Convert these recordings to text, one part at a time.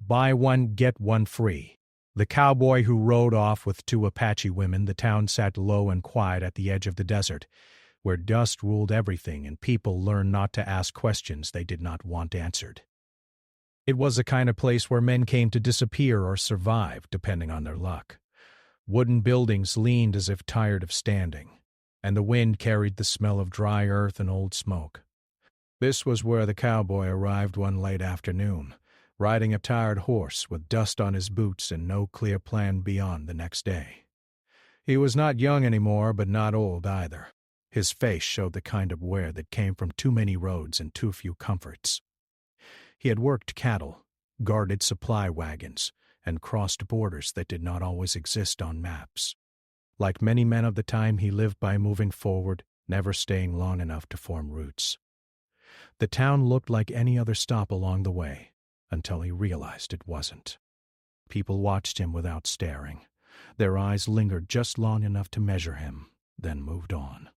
buy one, get one free. The cowboy who rode off with two Apache women, the town sat low and quiet at the edge of the desert, where dust ruled everything and people learned not to ask questions they did not want answered. It was the kind of place where men came to disappear or survive, depending on their luck. Wooden buildings leaned as if tired of standing, and the wind carried the smell of dry earth and old smoke. This was where the cowboy arrived one late afternoon, riding a tired horse with dust on his boots and no clear plan beyond the next day. He was not young anymore, but not old either. His face showed the kind of wear that came from too many roads and too few comforts. He had worked cattle, guarded supply wagons, and crossed borders that did not always exist on maps. Like many men of the time, he lived by moving forward, never staying long enough to form roots. The town looked like any other stop along the way, until he realized it wasn't. People watched him without staring. Their eyes lingered just long enough to measure him, then moved on.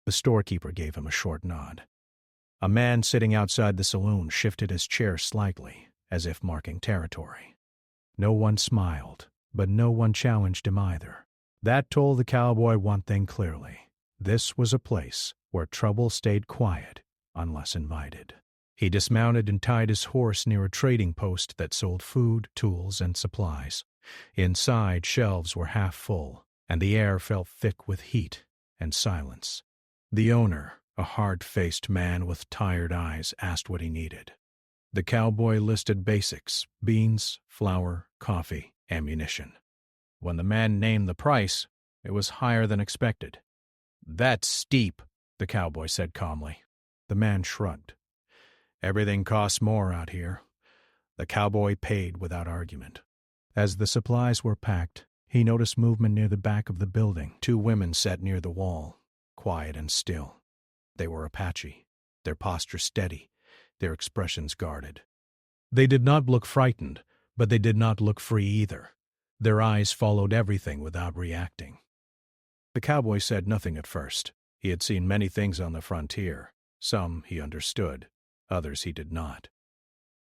The storekeeper gave him a short nod. A man sitting outside the saloon shifted his chair slightly, as if marking territory. No one smiled, but no one challenged him either. That told the cowboy one thing clearly. This was a place where trouble stayed quiet, unless invited. He dismounted and tied his horse near a trading post that sold food, tools, and supplies. Inside, shelves were half full, and the air felt thick with heat and silence. The owner, a hard-faced man with tired eyes, asked what he needed. The cowboy listed basics: beans, flour, coffee, ammunition. When the man named the price, it was higher than expected. "That's steep," the cowboy said calmly. The man shrugged. "Everything costs more out here." The cowboy paid without argument. As the supplies were packed, he noticed movement near the back of the building. Two women sat near the wall, quiet and still. They were Apache, their posture steady, their expressions guarded. They did not look frightened, but they did not look free either. Their eyes followed everything without reacting. The cowboy said nothing at first. He had seen many things on the frontier. Some he understood, others he did not.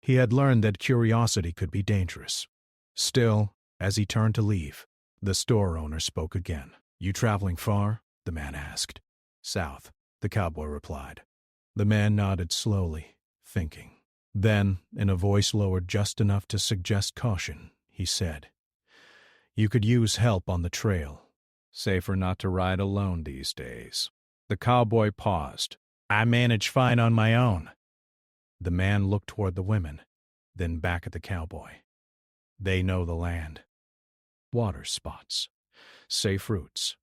He had learned that curiosity could be dangerous. Still, as he turned to leave, the store owner spoke again. "You traveling far?" the man asked. "South," the cowboy replied. The man nodded slowly, thinking. Then, in a voice lowered just enough to suggest caution, he said, "You could use help on the trail. Safer not to ride alone these days." The cowboy paused. "I manage fine on my own." The man looked toward the women, then back at the cowboy. "They know the land. Water spots. Safe routes."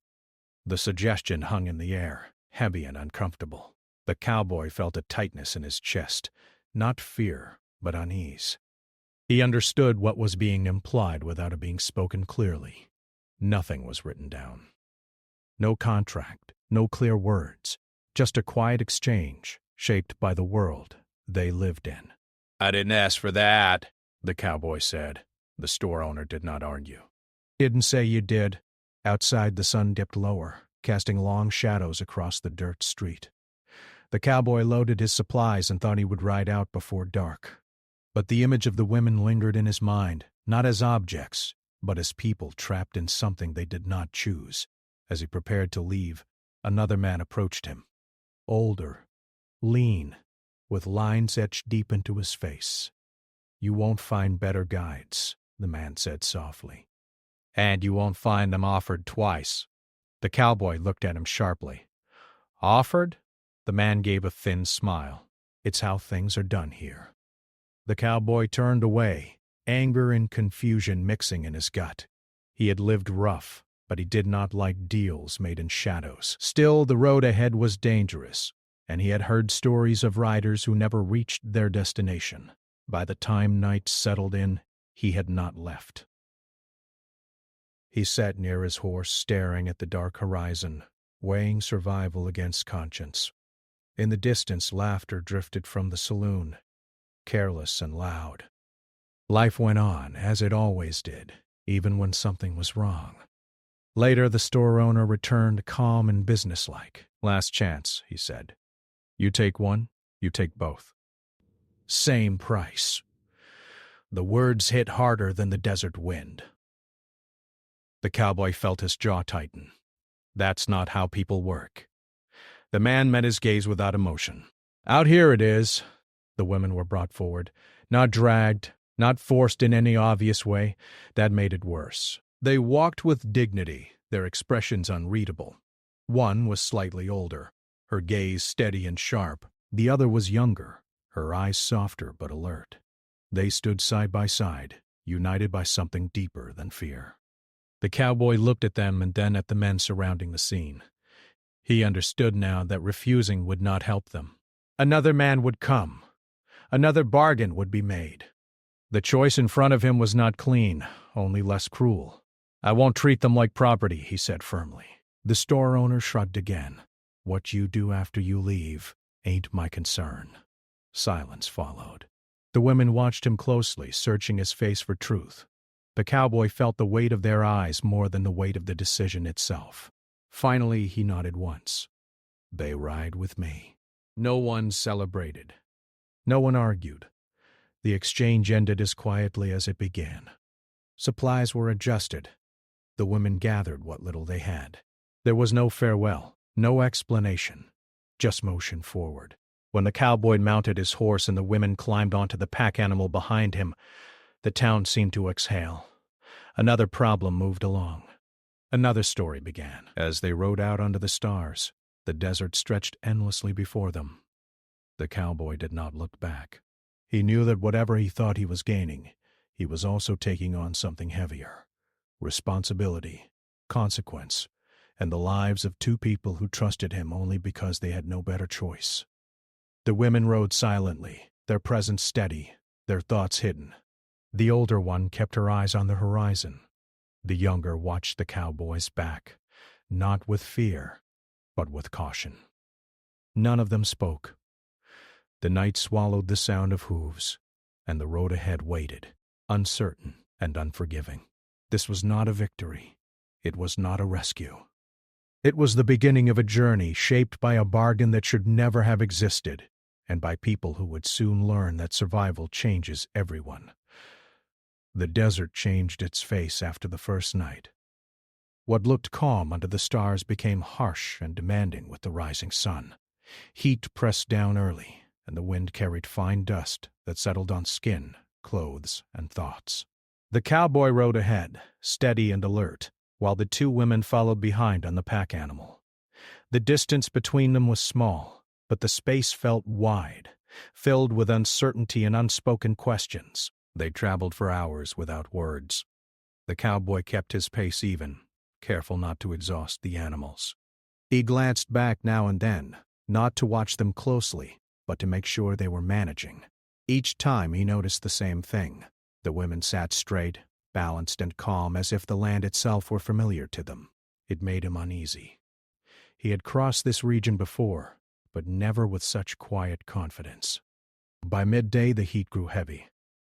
The suggestion hung in the air, heavy and uncomfortable. The cowboy felt a tightness in his chest, not fear, but unease. He understood what was being implied without it being spoken clearly. Nothing was written down. No contract, no clear words, just a quiet exchange shaped by the world they lived in. "I didn't ask for that," the cowboy said. The store owner did not argue. "Didn't say you did." Outside, the sun dipped lower, casting long shadows across the dirt street. The cowboy loaded his supplies and thought he would ride out before dark. But the image of the women lingered in his mind, not as objects, but as people trapped in something they did not choose. As he prepared to leave, another man approached him. Older, lean, with lines etched deep into his face. "You won't find better guides," the man said softly. "And you won't find them offered twice." The cowboy looked at him sharply. "Offered?" The man gave a thin smile. "It's how things are done here." The cowboy turned away, anger and confusion mixing in his gut. He had lived rough, but he did not like deals made in shadows. Still, the road ahead was dangerous, and he had heard stories of riders who never reached their destination. By the time night settled in, he had not left. He sat near his horse, staring at the dark horizon, weighing survival against conscience. In the distance, laughter drifted from the saloon, careless and loud. Life went on, as it always did, even when something was wrong. Later, the store owner returned calm and businesslike. "Last chance," he said. "You take one, you take both. Same price." The words hit harder than the desert wind. The cowboy felt his jaw tighten. That's not how people work. The man met his gaze without emotion. Out here it is. The women were brought forward. Not dragged, not forced in any obvious way. That made it worse. They walked with dignity, their expressions unreadable. One was slightly older, her gaze steady and sharp. The other was younger, her eyes softer but alert. They stood side by side, united by something deeper than fear. The cowboy looked at them and then at the men surrounding the scene. He understood now that refusing would not help them. Another man would come. Another bargain would be made. The choice in front of him was not clean, only less cruel. "I won't treat them like property," he said firmly. The store owner shrugged again. "What you do after you leave ain't my concern." Silence followed. The women watched him closely, searching his face for truth. The cowboy felt the weight of their eyes more than the weight of the decision itself. Finally, he nodded once. "They ride with me." No one celebrated. No one argued. The exchange ended as quietly as it began. Supplies were adjusted. The women gathered what little they had. There was no farewell, no explanation, just motion forward. When the cowboy mounted his horse and the women climbed onto the pack animal behind him, the town seemed to exhale. Another problem moved along. Another story began. As they rode out under the stars, the desert stretched endlessly before them. The cowboy did not look back. He knew that whatever he thought he was gaining, he was also taking on something heavier. Responsibility, consequence, and the lives of two people who trusted him only because they had no better choice. The women rode silently, their presence steady, their thoughts hidden. The older one kept her eyes on the horizon. The younger watched the cowboy's back, not with fear, but with caution. None of them spoke. The night swallowed the sound of hooves, and the road ahead waited, uncertain and unforgiving. This was not a victory. It was not a rescue. It was the beginning of a journey shaped by a bargain that should never have existed, and by people who would soon learn that survival changes everyone. The desert changed its face after the first night. What looked calm under the stars became harsh and demanding with the rising sun. Heat pressed down early, and the wind carried fine dust that settled on skin, clothes, and thoughts. The cowboy rode ahead, steady and alert, while the two women followed behind on the pack animal. The distance between them was small, but the space felt wide, filled with uncertainty and unspoken questions. They traveled for hours without words. The cowboy kept his pace even, careful not to exhaust the animals. He glanced back now and then, not to watch them closely, but to make sure they were managing. Each time he noticed the same thing. The women sat straight, balanced and calm as if the land itself were familiar to them. It made him uneasy. He had crossed this region before, but never with such quiet confidence. By midday the heat grew heavy.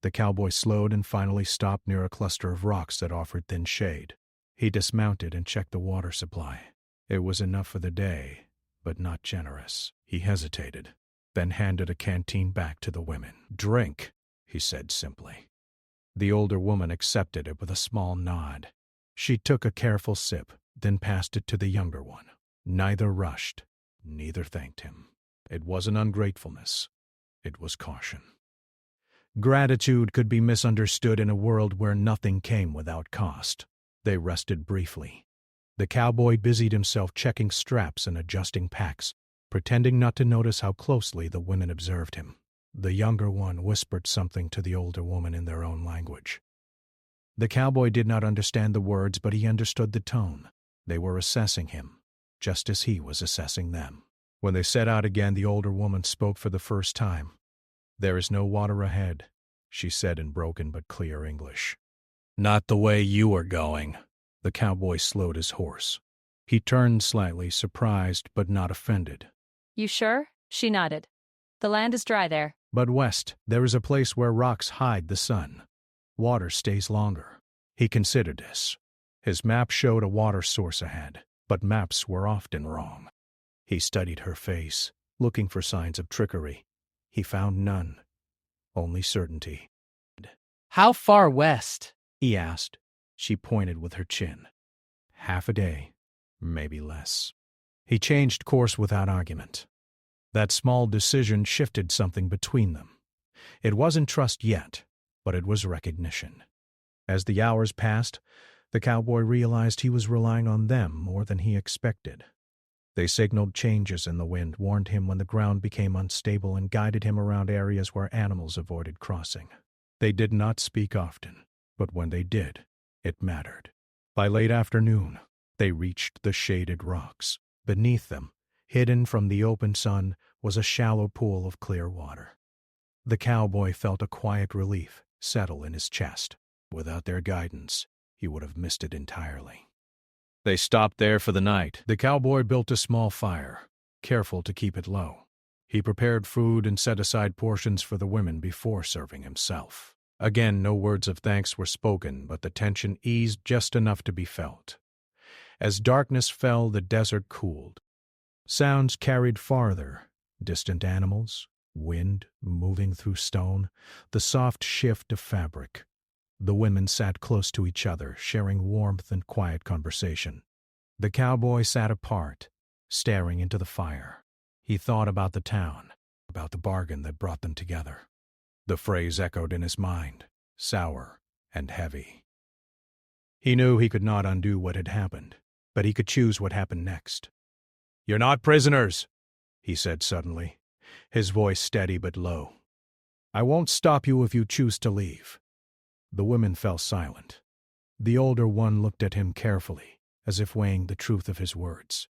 The cowboy slowed and finally stopped near a cluster of rocks that offered thin shade. He dismounted and checked the water supply. It was enough for the day, but not generous. He hesitated, then handed a canteen back to the women. "Drink," he said simply. The older woman accepted it with a small nod. She took a careful sip, then passed it to the younger one. Neither rushed, neither thanked him. It wasn't ungratefulness. It was caution. Gratitude could be misunderstood in a world where nothing came without cost. They rested briefly. The cowboy busied himself checking straps and adjusting packs, pretending not to notice how closely the women observed him. The younger one whispered something to the older woman in their own language. The cowboy did not understand the words, but he understood the tone. They were assessing him, just as he was assessing them. When they set out again, the older woman spoke for the first time. "There is no water ahead," she said in broken but clear English. "Not the way you are going." The cowboy slowed his horse. He turned slightly, surprised but not offended. "You sure?" She nodded. "The land is dry there." "But west, there is a place where rocks hide the sun. Water stays longer." He considered this. His map showed a water source ahead, but maps were often wrong. He studied her face, looking for signs of trickery. He found none, only certainty. How far west? he asked. She pointed with her chin. Half a day, maybe less. He changed course without argument. That small decision shifted something between them. It wasn't trust yet, but it was recognition. As the hours passed, the cowboy realized he was relying on them more than he expected. They signaled changes in the wind, warned him when the ground became unstable, and guided him around areas where animals avoided crossing. They did not speak often, but when they did, it mattered. By late afternoon, they reached the shaded rocks. Beneath them, hidden from the open sun, was a shallow pool of clear water. The cowboy felt a quiet relief settle in his chest. Without their guidance, he would have missed it entirely. They stopped there for the night. The cowboy built a small fire, careful to keep it low. He prepared food and set aside portions for the women before serving himself. Again, no words of thanks were spoken, but the tension eased just enough to be felt. As darkness fell, the desert cooled. Sounds carried farther, distant animals, wind moving through stone, the soft shift of fabric. The women sat close to each other, sharing warmth and quiet conversation. The cowboy sat apart, staring into the fire. He thought about the town, about the bargain that brought them together. The phrase echoed in his mind, sour and heavy. He knew he could not undo what had happened, but he could choose what happened next. "You're not prisoners," he said suddenly, his voice steady but low. "I won't stop you if you choose to leave." The women fell silent. The older one looked at him carefully, as if weighing the truth of his words.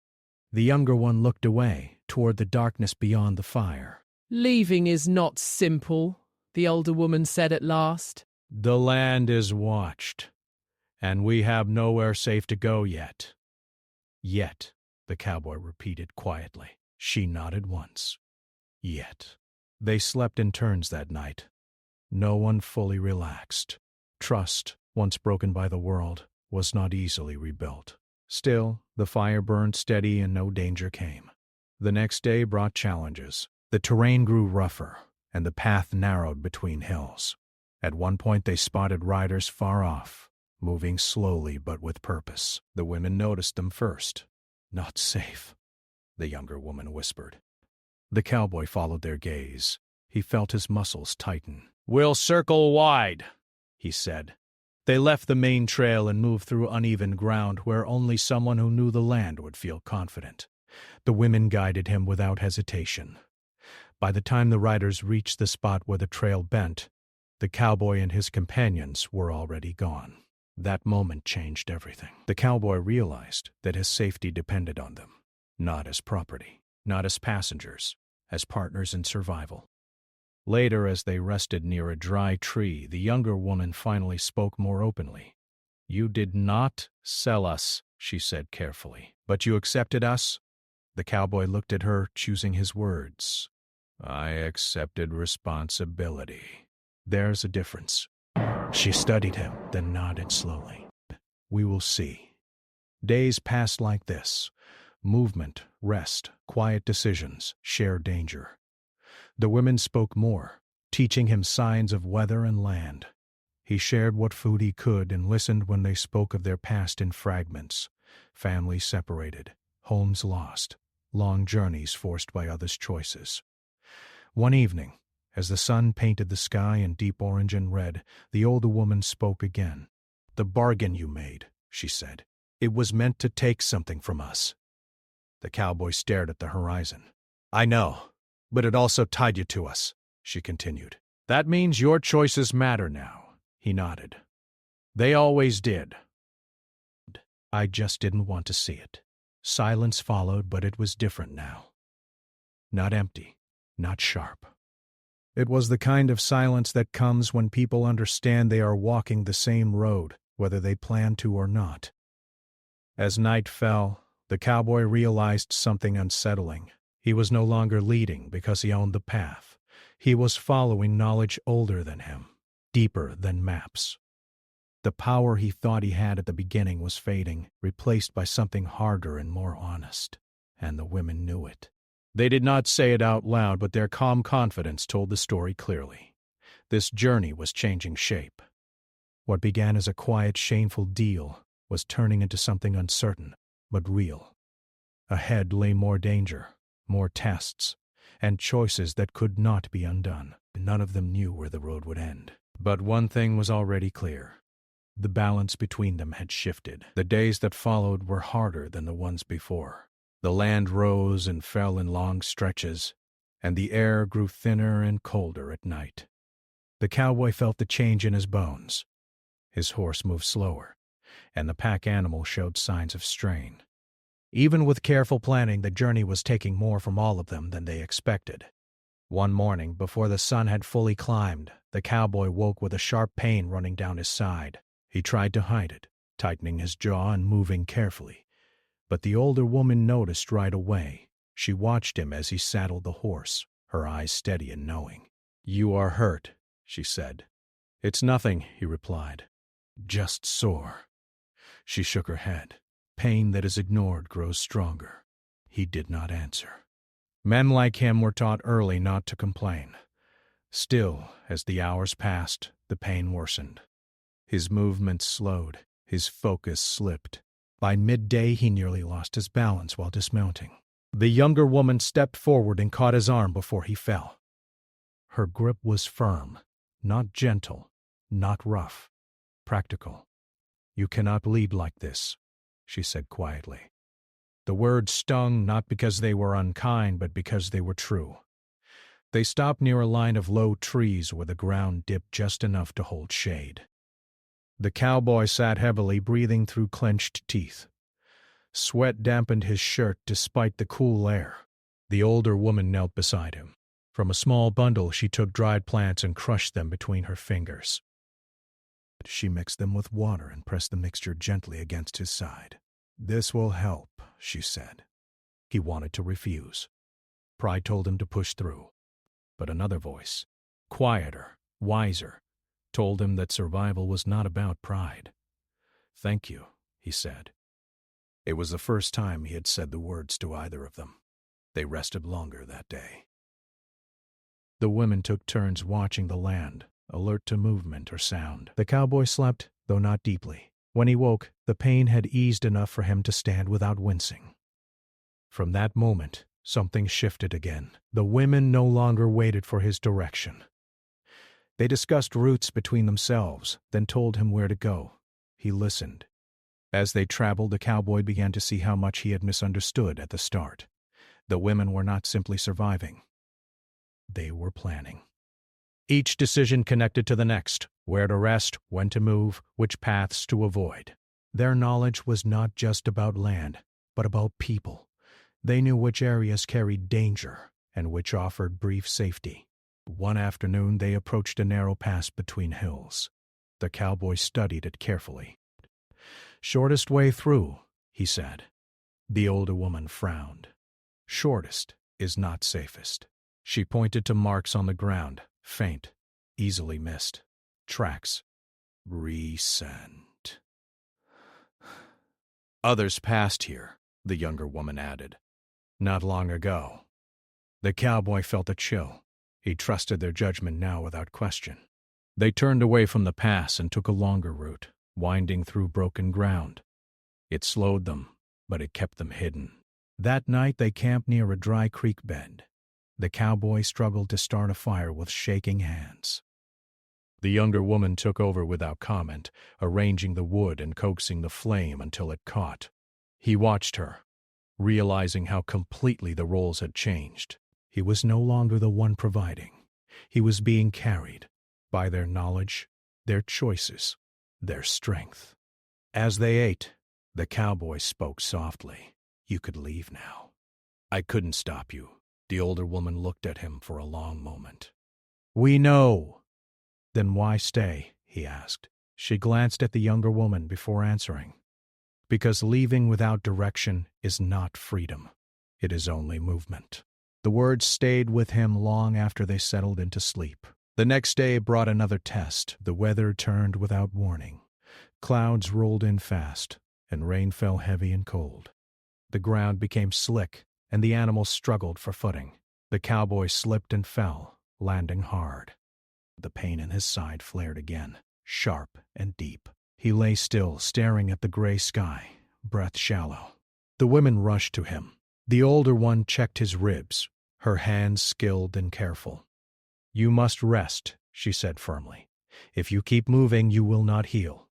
The younger one looked away, toward the darkness beyond the fire. Leaving is not simple, the older woman said at last. "The land is watched, and we have nowhere safe to go yet." "Yet," the cowboy repeated quietly. She nodded once. "Yet." They slept in turns that night. No one fully relaxed. Trust, once broken by the world, was not easily rebuilt. Still, the fire burned steady and no danger came. The next day brought challenges. The terrain grew rougher, and the path narrowed between hills. At one point they spotted riders far off, moving slowly but with purpose. The women noticed them first. "Not safe," the younger woman whispered. The cowboy followed their gaze. He felt his muscles tighten. "We'll circle wide," he said. They left the main trail and moved through uneven ground where only someone who knew the land would feel confident. The women guided him without hesitation. By the time the riders reached the spot where the trail bent, the cowboy and his companions were already gone. That moment changed everything. The cowboy realized that his safety depended on them, not as property, not as passengers, as partners in survival. Later, as they rested near a dry tree, the younger woman finally spoke more openly. "You did not sell us," she said carefully. "But you accepted us?" The cowboy looked at her, choosing his words. "I accepted responsibility." "There's a difference." She studied him, then nodded slowly. "We will see." Days passed like this. Movement, rest, quiet decisions, shared danger. The women spoke more, teaching him signs of weather and land. He shared what food he could and listened when they spoke of their past in fragments. Families separated, homes lost, long journeys forced by others' choices. One evening, as the sun painted the sky in deep orange and red, the older woman spoke again. "The bargain you made," she said. "It was meant to take something from us." The cowboy stared at the horizon. "I know, but it also tied you to us," she continued. "That means your choices matter now," he nodded. "They always did." I just didn't want to see it. Silence followed, but it was different now. Not empty, not sharp. It was the kind of silence that comes when people understand they are walking the same road, whether they plan to or not. As night fell, the cowboy realized something unsettling. He was no longer leading because he owned the path. He was following knowledge older than him, deeper than maps. The power he thought he had at the beginning was fading, replaced by something harder and more honest. And the women knew it. They did not say it out loud, but their calm confidence told the story clearly. This journey was changing shape. What began as a quiet, shameful deal was turning into something uncertain, but real. Ahead lay more danger, more tests, and choices that could not be undone. None of them knew where the road would end. But one thing was already clear. The balance between them had shifted. The days that followed were harder than the ones before. The land rose and fell in long stretches, and the air grew thinner and colder at night. The cowboy felt the change in his bones. His horse moved slower, and the pack animal showed signs of strain. Even with careful planning, the journey was taking more from all of them than they expected. One morning, before the sun had fully climbed, the cowboy woke with a sharp pain running down his side. He tried to hide it, tightening his jaw and moving carefully. But the older woman noticed right away. She watched him as he saddled the horse, her eyes steady and knowing. "You are hurt," she said. "It's nothing," he replied. "Just sore." She shook her head. Pain that is ignored grows stronger. He did not answer. Men like him were taught early not to complain. Still, as the hours passed, the pain worsened. His movements slowed, his focus slipped. By midday, he nearly lost his balance while dismounting. The younger woman stepped forward and caught his arm before he fell. Her grip was firm, not gentle, not rough, practical. "You cannot lead like this," she said quietly. The words stung not because they were unkind, but because they were true. They stopped near a line of low trees where the ground dipped just enough to hold shade. The cowboy sat heavily, breathing through clenched teeth. Sweat dampened his shirt despite the cool air. The older woman knelt beside him. From a small bundle, she took dried plants and crushed them between her fingers. She mixed them with water and pressed the mixture gently against his side. "This will help," she said. He wanted to refuse. Pride told him to push through. But another voice, quieter, wiser, told him that survival was not about pride. "Thank you," he said. It was the first time he had said the words to either of them. They rested longer that day. The women took turns watching the land, alert to movement or sound. The cowboy slept, though not deeply. When he woke, the pain had eased enough for him to stand without wincing. From that moment, something shifted again. The women no longer waited for his direction. They discussed routes between themselves, then told him where to go. He listened. As they traveled, the cowboy began to see how much he had misunderstood at the start. The women were not simply surviving. They were planning. Each decision connected to the next, where to rest, when to move, which paths to avoid. Their knowledge was not just about land, but about people. They knew which areas carried danger and which offered brief safety. One afternoon, they approached a narrow pass between hills. The cowboy studied it carefully. "Shortest way through," he said. The older woman frowned. "Shortest is not safest." She pointed to marks on the ground, faint, easily missed. Tracks. Recent. "Others passed here," the younger woman added. "Not long ago." The cowboy felt a chill. He trusted their judgment now without question. They turned away from the pass and took a longer route, winding through broken ground. It slowed them, but it kept them hidden. That night they camped near a dry creek bed. The cowboy struggled to start a fire with shaking hands. The younger woman took over without comment, arranging the wood and coaxing the flame until it caught. He watched her, realizing how completely the roles had changed. He was no longer the one providing. He was being carried by their knowledge, their choices, their strength. As they ate, the cowboy spoke softly. "You could leave now." "I couldn't stop you." The older woman looked at him for a long moment. "We know." "Then why stay?" he asked. She glanced at the younger woman before answering. "Because leaving without direction is not freedom. It is only movement." The words stayed with him long after they settled into sleep. The next day brought another test. The weather turned without warning. Clouds rolled in fast, and rain fell heavy and cold. The ground became slick, and the animals struggled for footing. The cowboy slipped and fell, landing hard. The pain in his side flared again. sharp and deep. He lay still, staring at the gray sky, breath shallow. The women rushed to him. The older one checked his ribs, her hands skilled and careful. "You must rest," she said firmly. "If you keep moving, you will not heal."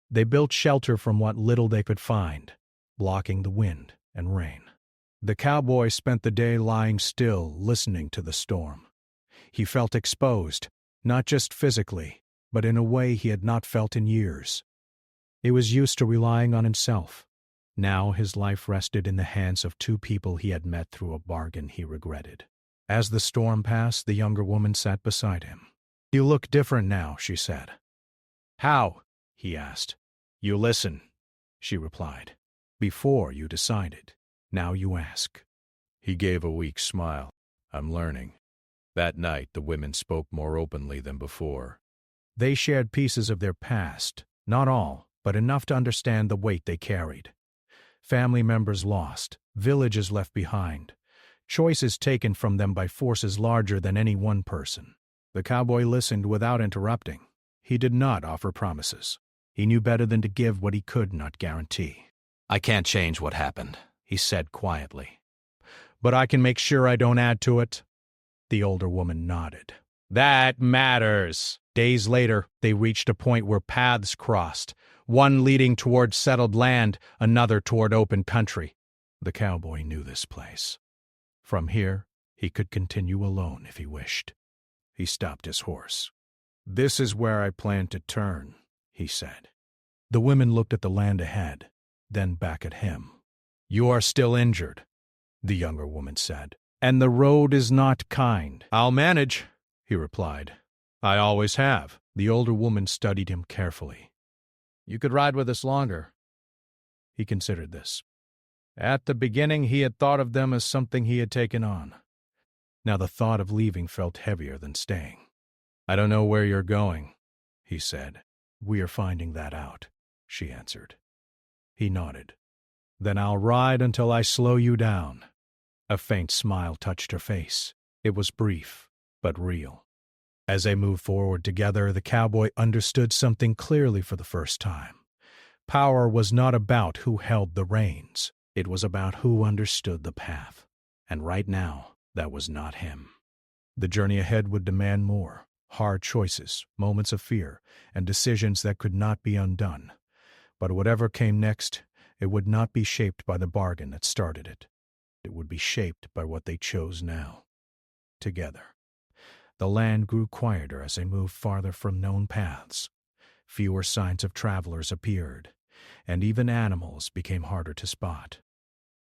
They built shelter from what little they could find, blocking the wind and rain. The cowboy spent the day lying still, listening to the storm. He felt exposed, not just physically, but in a way he had not felt in years. He was used to relying on himself. Now his life rested in the hands of two people he had met through a bargain he regretted. As the storm passed, the younger woman sat beside him. "You look different now," she said. "How?" he asked. "You listen," she replied. "Before you decided. Now you ask." He gave a weak smile. "I'm learning." That night the women spoke more openly than before. They shared pieces of their past, not all, but enough to understand the weight they carried. Family members lost, villages left behind, choices taken from them by forces larger than any one person. The cowboy listened without interrupting. He did not offer promises. He knew better than to give what he could not guarantee. "I can't change what happened," he said quietly. "But I can make sure I don't add to it." The older woman nodded. "That matters." Days later, they reached a point where paths crossed, one leading toward settled land, another toward open country. The cowboy knew this place. From here, he could continue alone if he wished. He stopped his horse. "This is where I plan to turn," he said. The women looked at the land ahead, then back at him. "You are still injured," the younger woman said, "and the road is not kind." "I'll manage," he replied. "I always have." The older woman studied him carefully. "You could ride with us longer." He considered this. At the beginning, he had thought of them as something he had taken on. Now the thought of leaving felt heavier than staying. "I don't know where you're going," he said. "We are finding that out," she answered. He nodded. "Then I'll ride until I slow you down." A faint smile touched her face. It was brief, but real. As they moved forward together, the cowboy understood something clearly for the first time. Power was not about who held the reins. It was about who understood the path. And right now, that was not him. The journey ahead would demand more. Hard choices, moments of fear, and decisions that could not be undone. But whatever came next, it would not be shaped by the bargain that started it. It would be shaped by what they chose now. Together. The land grew quieter as they moved farther from known paths. Fewer signs of travelers appeared, and even animals became harder to spot.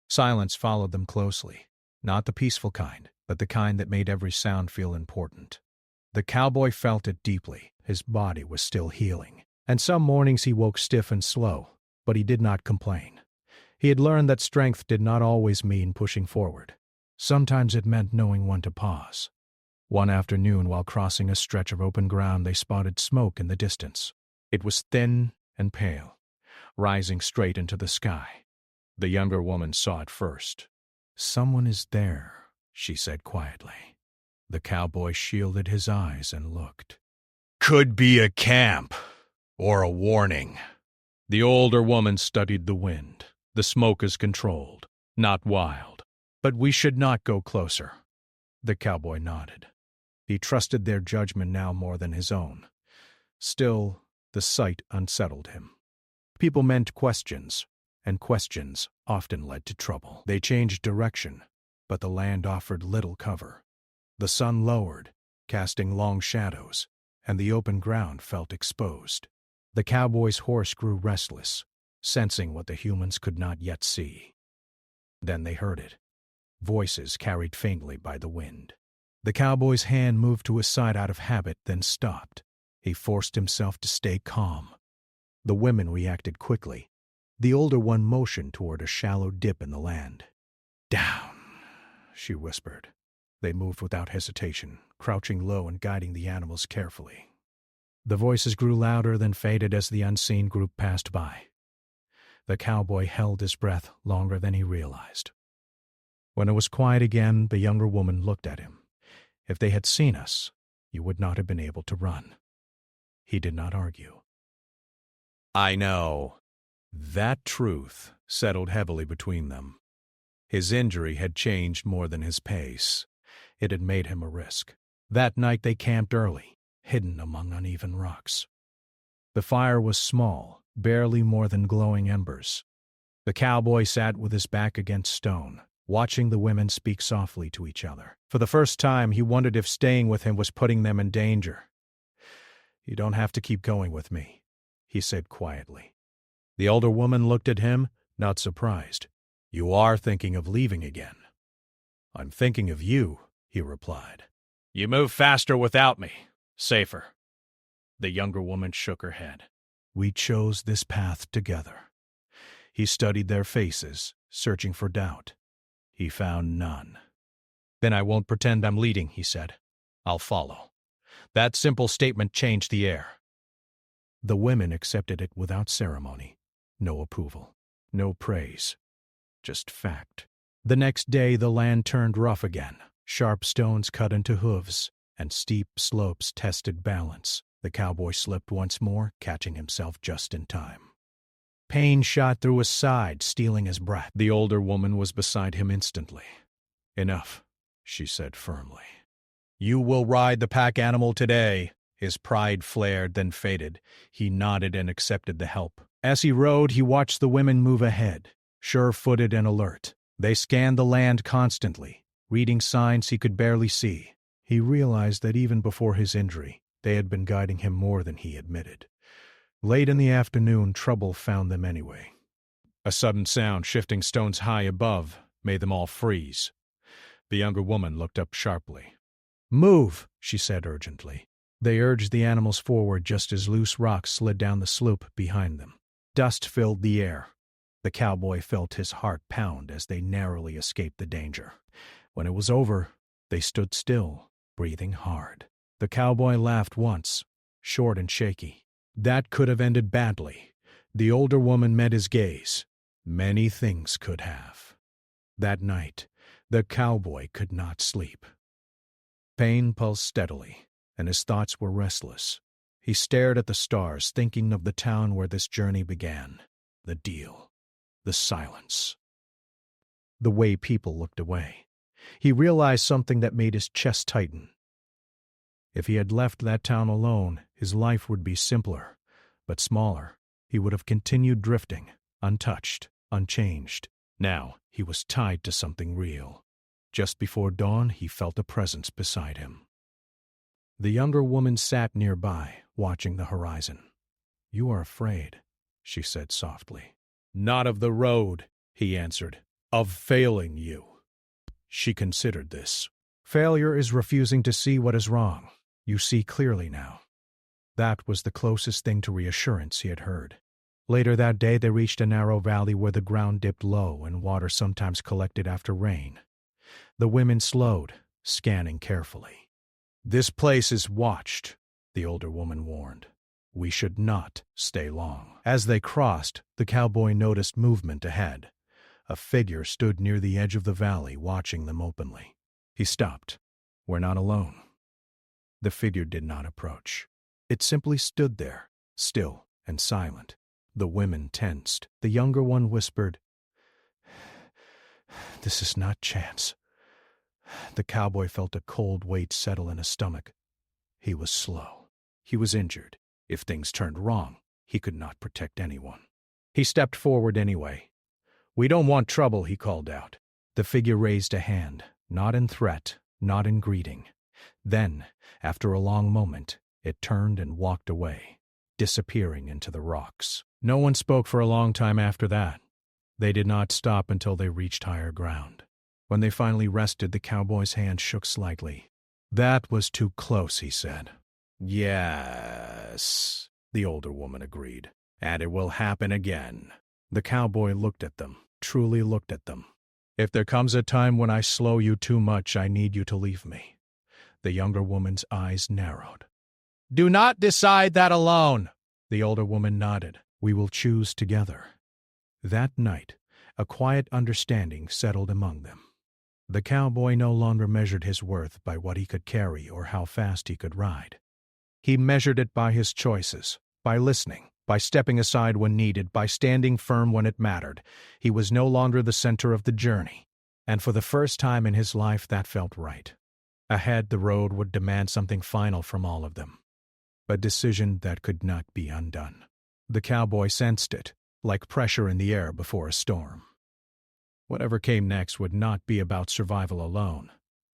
Silence followed them closely, not the peaceful kind, but the kind that made every sound feel important. The cowboy felt it deeply. His body was still healing, and some mornings he woke stiff and slow, but he did not complain. He had learned that strength did not always mean pushing forward. Sometimes it meant knowing when to pause. One afternoon, while crossing a stretch of open ground, they spotted smoke in the distance. It was thin and pale, rising straight into the sky. The younger woman saw it first. "Someone is there," she said quietly. The cowboy shielded his eyes and looked. "Could be a camp, or a warning." The older woman studied the wind. "The smoke is controlled, not wild. But we should not go closer." The cowboy nodded. He trusted their judgment now more than his own. Still, the sight unsettled him. People meant questions, and questions often led to trouble. They changed direction, but the land offered little cover. The sun lowered, casting long shadows, and the open ground felt exposed. The cowboy's horse grew restless, sensing what the humans could not yet see. Then they heard it. Voices carried faintly by the wind. The cowboy's hand moved to his side out of habit, then stopped. He forced himself to stay calm. The women reacted quickly. The older one motioned toward a shallow dip in the land. "Down," she whispered. They moved without hesitation, crouching low and guiding the animals carefully. The voices grew louder, then faded as the unseen group passed by. The cowboy held his breath longer than he realized. When it was quiet again, the younger woman looked at him. "If they had seen us, you would not have been able to run." He did not argue. "I know." That truth settled heavily between them. His injury had changed more than his pace. It had made him a risk. That night they camped early, hidden among uneven rocks. The fire was small, barely more than glowing embers. The cowboy sat with his back against stone, watching the women speak softly to each other. For the first time, he wondered if staying with him was putting them in danger. "You don't have to keep going with me," he said quietly. The older woman looked at him, not surprised. "You are thinking of leaving again." "I'm thinking of you," he replied. "You move faster without me. Safer." The younger woman shook her head. "We chose this path together." He studied their faces, searching for doubt. He found none. "Then I won't pretend I'm leading," he said. "I'll follow." That simple statement changed the air. The women accepted it without ceremony. No approval, no praise, just fact. The next day the land turned rough again. Sharp stones cut into hooves, and steep slopes tested balance. The cowboy slipped once more, catching himself just in time. Pain shot through his side, stealing his breath. The older woman was beside him instantly. "Enough," she said firmly. "You will ride the pack animal today." His pride flared, then faded. He nodded and accepted the help. As he rode, he watched the women move ahead, sure-footed and alert. They scanned the land constantly, reading signs he could barely see. He realized that even before his injury, they had been guiding him more than he admitted. Late in the afternoon, trouble found them anyway. A sudden sound, shifting stones high above, made them all freeze. The younger woman looked up sharply. "Move," she said urgently. They urged the animals forward just as loose rocks slid down the slope behind them. Dust filled the air. The cowboy felt his heart pound as they narrowly escaped the danger. When it was over, they stood still, breathing hard. The cowboy laughed once, short and shaky. That could have ended badly. The older woman met his gaze. Many things could have. That night, the cowboy could not sleep. Pain pulsed steadily, and his thoughts were restless. He stared at the stars, thinking of the town where this journey began, the deal, the silence, the way people looked away. He realized something that made his chest tighten. If he had left that town alone, his life would be simpler, but smaller. He would have continued drifting, untouched, unchanged. Now he was tied to something real. Just before dawn, he felt a presence beside him. The younger woman sat nearby, watching the horizon. "You are afraid," she said softly. "Not of the road," he answered. "Of failing you." She considered this. "Failure is refusing to see what is wrong. You see clearly now." That was the closest thing to reassurance he had heard. Later that day they reached a narrow valley where the ground dipped low and water sometimes collected after rain. The women slowed, scanning carefully. "This place is watched," the older woman warned. "We should not stay long." As they crossed, the cowboy noticed movement ahead. A figure stood near the edge of the valley, watching them openly. He stopped. "We're not alone." The figure did not approach. It simply stood there, still and silent. The women tensed. The younger one whispered, "This is not chance." The cowboy felt a cold weight settle in his stomach. He was slow. He was injured. If things turned wrong, he could not protect anyone. He stepped forward anyway. "We don't want trouble," he called out. The figure raised a hand, not in threat, not in greeting. Then, after a long moment, it turned and walked away, disappearing into the rocks. No one spoke for a long time after that. They did not stop until they reached higher ground. When they finally rested, the cowboy's hand shook slightly. "That was too close," he said. "Yes," the older woman agreed. "And it will happen again." The cowboy looked at them, truly looked at them. "If there comes a time when I slow you too much, I need you to leave me." The younger woman's eyes narrowed. "Do not decide that alone." The older woman nodded. "We will choose together." That night, a quiet understanding settled among them. The cowboy no longer measured his worth by what he could carry or how fast he could ride. He measured it by his choices, by listening, by stepping aside when needed, by standing firm when it mattered. He was no longer the center of the journey, and for the first time in his life that felt right. Ahead, the road would demand something final from all of them, a decision that could not be undone. The cowboy sensed it, like pressure in the air before a storm. Whatever came next would not be about survival alone.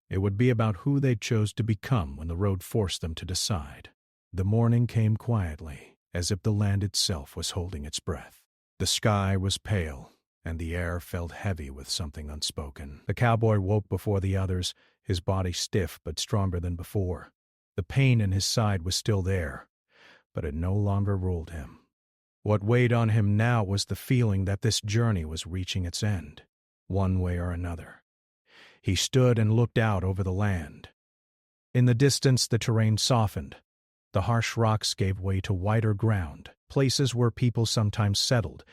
It would be about who they chose to become when the road forced them to decide. The morning came quietly, as if the land itself was holding its breath. The sky was pale, and the air felt heavy with something unspoken. The cowboy woke before the others, his body stiff but stronger than before. The pain in his side was still there, but it no longer ruled him. What weighed on him now was the feeling that this journey was reaching its end, one way or another. He stood and looked out over the land. In the distance, the terrain softened. The harsh rocks gave way to wider ground, places where people sometimes settled,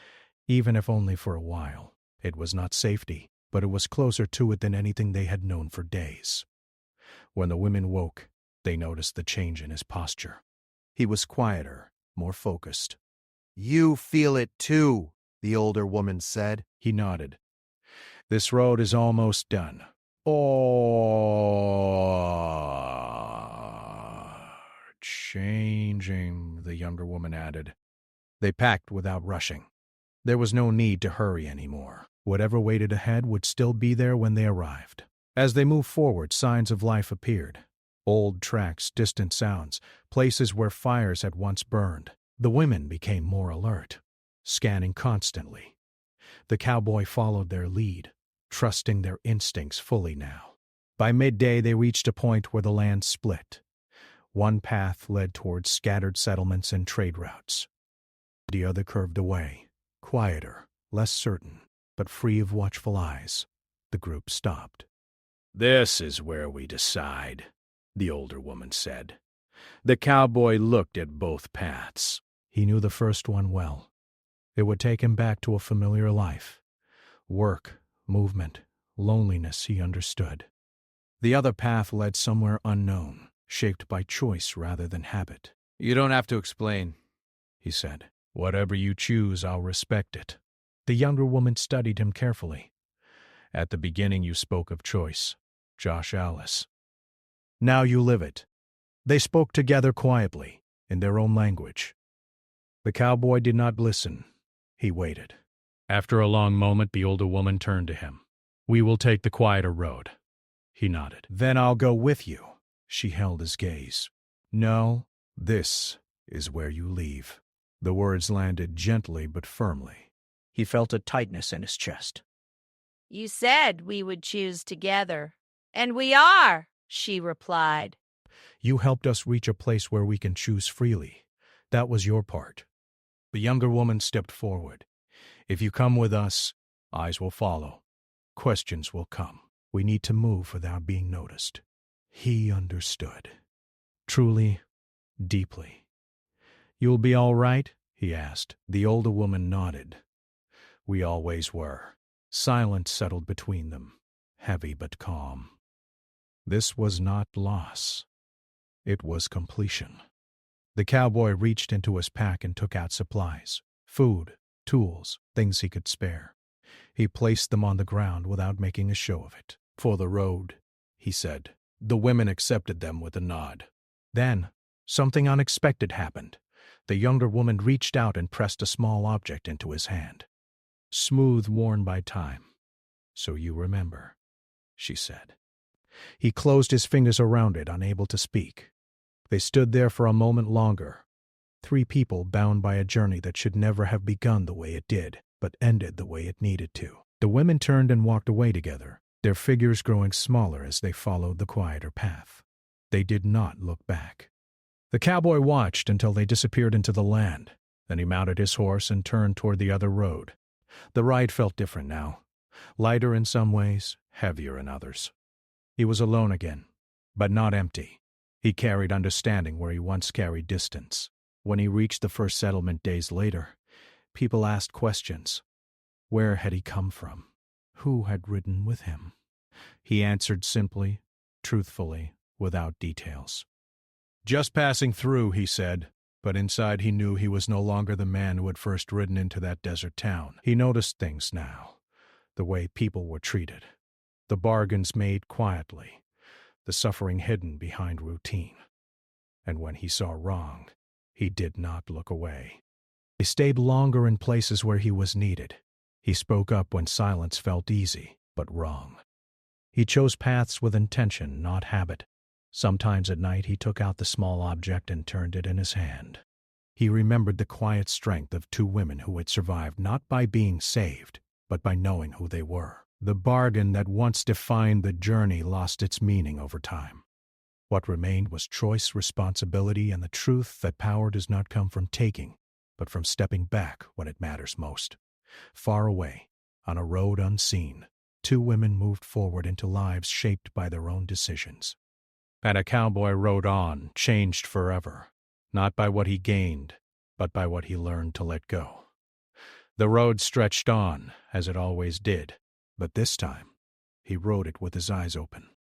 even if only for a while. It was not safety, but it was closer to it than anything they had known for days. When the women woke, they noticed the change in his posture. He was quieter, more focused. "You feel it too," the older woman said. He nodded. "This road is almost done." Changing, the younger woman added. They packed without rushing. There was no need to hurry anymore. Whatever waited ahead would still be there when they arrived. As they moved forward, signs of life appeared. Old tracks, distant sounds, places where fires had once burned. The women became more alert, scanning constantly. The cowboy followed their lead, trusting their instincts fully now. By midday, they reached a point where the land split. One path led towards scattered settlements and trade routes. The other curved away, quieter, less certain, but free of watchful eyes. The group stopped. "This is where we decide," the older woman said. The cowboy looked at both paths. He knew the first one well. It would take him back to a familiar life. Work, movement, loneliness he understood. The other path led somewhere unknown, shaped by choice rather than habit. "You don't have to explain," he said. "Whatever you choose, I'll respect it." The younger woman studied him carefully. "At the beginning you spoke of choice, Josh Alice. Now you live it." They spoke together quietly, in their own language. The cowboy did not listen. He waited. After a long moment, the older woman turned to him. "We will take the quieter road." He nodded. "Then I'll go with you." She held his gaze. "No, this is where you leave." The words landed gently but firmly. He felt a tightness in his chest. "You said we would choose together, and we are," she replied. "You helped us reach a place where we can choose freely. That was your part." The younger woman stepped forward. "If you come with us, eyes will follow. Questions will come. We need to move without being noticed." He understood. Truly, deeply. "You'll be all right?" he asked. The older woman nodded. We always were. Silence settled between them, heavy but calm. This was not loss. It was completion. The cowboy reached into his pack and took out supplies, food, tools, things he could spare. He placed them on the ground without making a show of it. "For the road," he said. The women accepted them with a nod. Then, something unexpected happened. The younger woman reached out and pressed a small object into his hand. "Smooth, worn by time. So you remember," she said. He closed his fingers around it, unable to speak. They stood there for a moment longer. Three people bound by a journey that should never have begun the way it did, but ended the way it needed to. The women turned and walked away together, their figures growing smaller as they followed the quieter path. They did not look back. The cowboy watched until they disappeared into the land. Then he mounted his horse and turned toward the other road. The ride felt different now. Lighter in some ways, heavier in others. He was alone again, but not empty. He carried understanding where he once carried distance. When he reached the first settlement days later, people asked questions. Where had he come from? Who had ridden with him? He answered simply, truthfully, without details. "Just passing through," he said, but inside he knew he was no longer the man who had first ridden into that desert town. He noticed things now, the way people were treated, the bargains made quietly, the suffering hidden behind routine. And when he saw wrong, he did not look away. He stayed longer in places where he was needed. He spoke up when silence felt easy, but wrong. He chose paths with intention, not habit. Sometimes at night he took out the small object and turned it in his hand. He remembered the quiet strength of two women who had survived not by being saved, but by knowing who they were. The bargain that once defined the journey lost its meaning over time. What remained was choice, responsibility, and the truth that power does not come from taking, but from stepping back when it matters most. Far away, on a road unseen, two women moved forward into lives shaped by their own decisions. And a cowboy rode on, changed forever, not by what he gained, but by what he learned to let go. The road stretched on, as it always did, but this time he rode it with his eyes open.